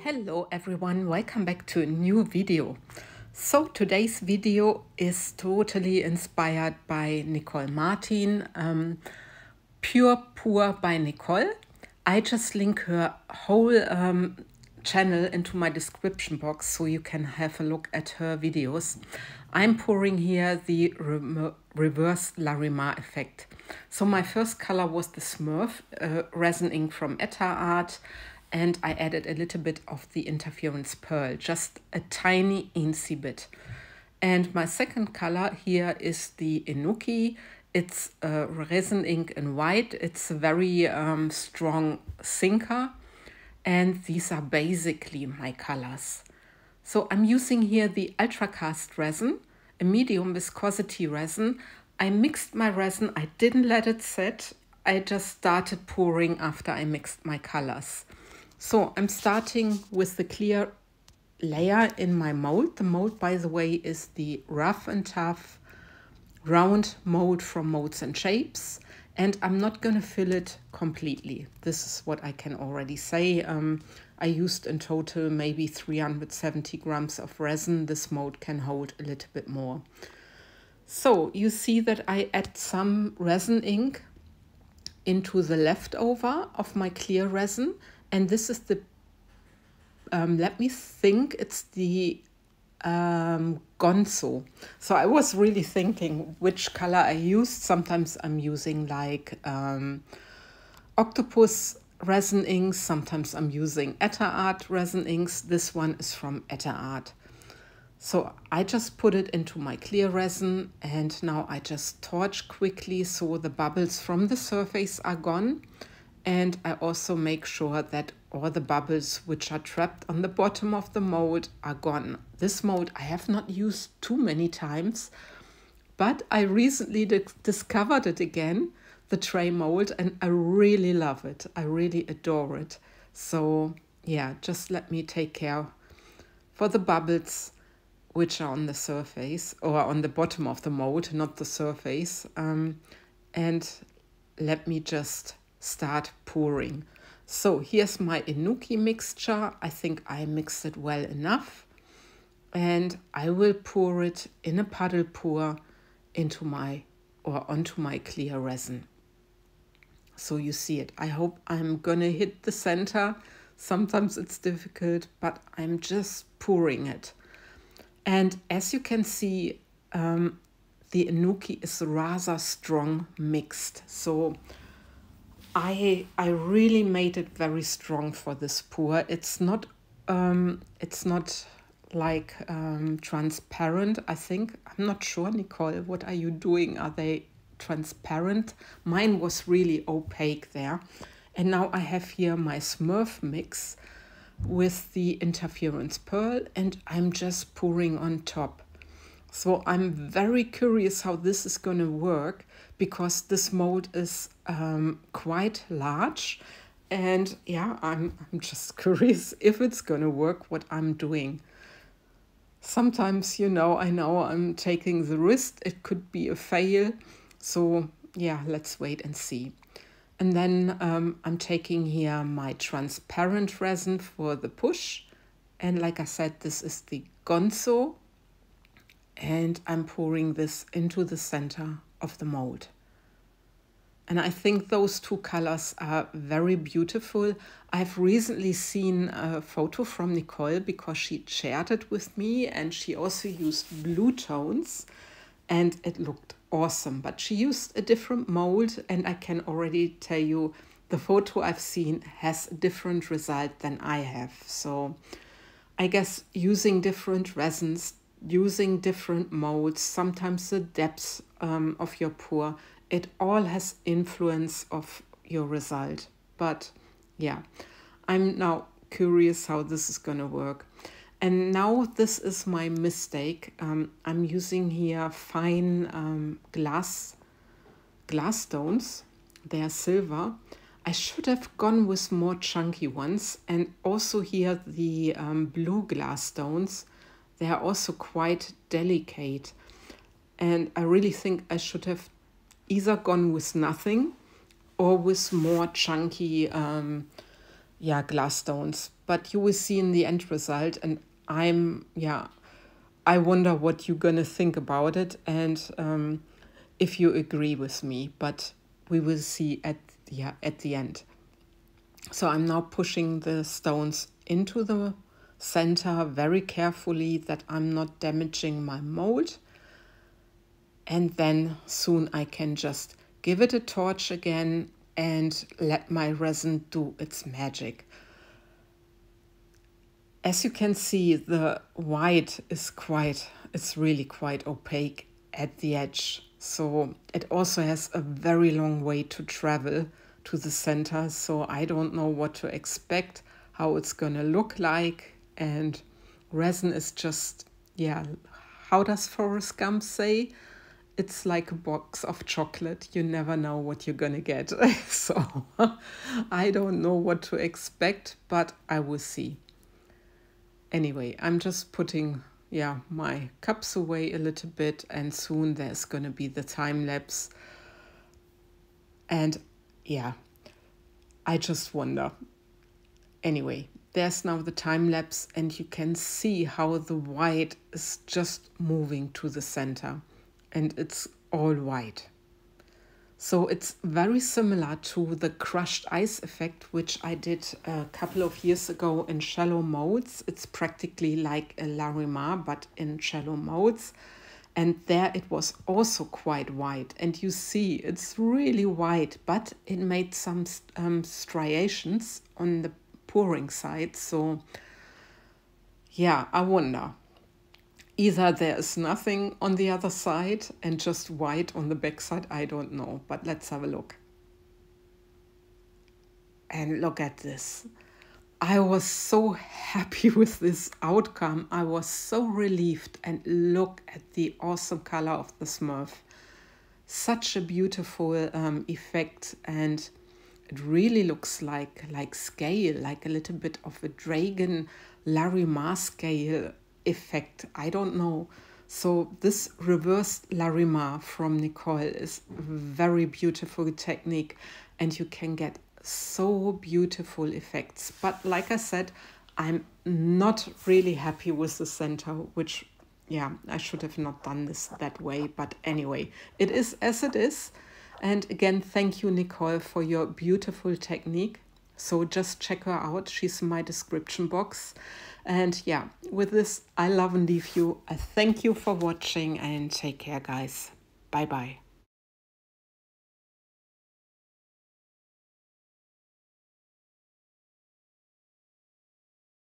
Hello everyone, welcome back to a new video. So today's video is totally inspired by Nicole Martin, Pure Pour by Nicole. I just link her whole channel into my description box so you can have a look at her videos. I'm pouring here the reverse LARIMAR effect. So my first color was the Smurf resin ink from AMAZING, and I added a little bit of the interference pearl, just a tiny incy bit. And my second color here is the Inuki. It's a resin ink in white. It's a very strong sinker, and these are basically my colors. So I'm using here the ultra cast resin, a medium viscosity resin. I mixed my resin, I didn't let it set. I just started pouring after I mixed my colors. So I'm starting with the clear layer in my mold. The mold, by the way, is the rough and tough round mold from MoldsandShapes, and I'm not going to fill it completely. This is what I can already say. I used in total maybe 370 grams of resin. This mold can hold a little bit more. So you see that I add some resin ink into the leftover of my clear resin. And this is the, let me think, it's the Gonzo. So I was really thinking which color I used. Sometimes I'm using like Octopus Resin Inks. Sometimes I'm using AMAZING Resin Inks. This one is from AMAZING. So I just put it into my clear resin, and now I just torch quickly so the bubbles from the surface are gone. And I also make sure that all the bubbles which are trapped on the bottom of the mold are gone. This mold I have not used too many times, but I recently discovered it again, the tray mold, and I really love it. I really adore it. So yeah, just let me take care for the bubbles which are on the surface or on the bottom of the mold, not the surface. And let me just start pouring. So here's my Inuki mixture. I think I mixed it well enough, and I will pour it in a puddle pour into my or onto my clear resin. So you see it. I hope I'm gonna hit the center. Sometimes it's difficult, but I'm just pouring it. And as you can see, the Inuki is rather strong mixed. So I really made it very strong for this pour. It's not like transparent, I think. I'm not sure, Nicole, what are you doing? Are they transparent? Mine was really opaque there. And now I have here my Smurf mix with the interference pearl, and I'm just pouring on top. So I'm very curious how this is going to work, because this mold is quite large, and yeah, I'm just curious if it's going to work what I'm doing. Sometimes, you know, I know I'm taking the risk. It could be a fail. So yeah, let's wait and see. And then I'm taking here my transparent resin for the push. And like I said, this is the Gonzo. And I'm pouring this into the center of the mold. And I think those two colors are very beautiful. I've recently seen a photo from Nicole because she shared it with me, and she also used blue tones, and it looked awesome. But she used a different mold, and I can already tell you the photo I've seen has a different result than I have. So I guess using different resins, using different molds, sometimes the depth of your pour, it all has influence of your result. But yeah, I'm now curious how this is going to work. And now this is my mistake. I'm using here fine glass stones. They are silver. I should have gone with more chunky ones. And also here the blue glass stones. They are also quite delicate. And I really think I should have either gone with nothing or with more chunky yeah, glass stones. But you will see in the end result, and I wonder what you're gonna think about it, and if you agree with me. But we will see at the end. So I'm now pushing the stones into the center very carefully that I'm not damaging my mold. And then soon I can just give it a torch again and let my resin do its magic. As you can see, the white is it's really quite opaque at the edge. So it also has a very long way to travel to the center. So I don't know what to expect, how it's gonna look like. And resin is just, yeah, how does Forrest Gump say? It's like a box of chocolate. You never know what you're gonna get. So I don't know what to expect, but I will see. Anyway, I'm just putting, my cups away a little bit, and soon there's gonna be the time lapse. And I just wonder. Anyway, there's now the time lapse, and you can see how the white is just moving to the center, and it's all white. So it's very similar to the crushed ice effect, which I did a couple of years ago in shallow molds. It's practically like a LARIMAR, but in shallow molds. And there it was also quite white. And you see, it's really white, but it made some striations on the pouring side. So yeah, I wonder. Either there is nothing on the other side and just white on the back side, I don't know. But let's have a look. And look at this. I was so happy with this outcome. I was so relieved. And look at the awesome color of the Smurf. Such a beautiful effect. And it really looks like scale, like a little bit of a dragon LARIMAR scale effect. I don't know. So this reversed LARIMAR from Nicole is a very beautiful technique, and you can get so beautiful effects. But like I said, I'm not really happy with the center, which I should have not done this that way. But anyway, it is as it is. And again, thank you, Nicole, for your beautiful technique. So just check her out. She's in my description box. And with this, I love and leave you. I thank you for watching, and take care, guys. Bye-bye.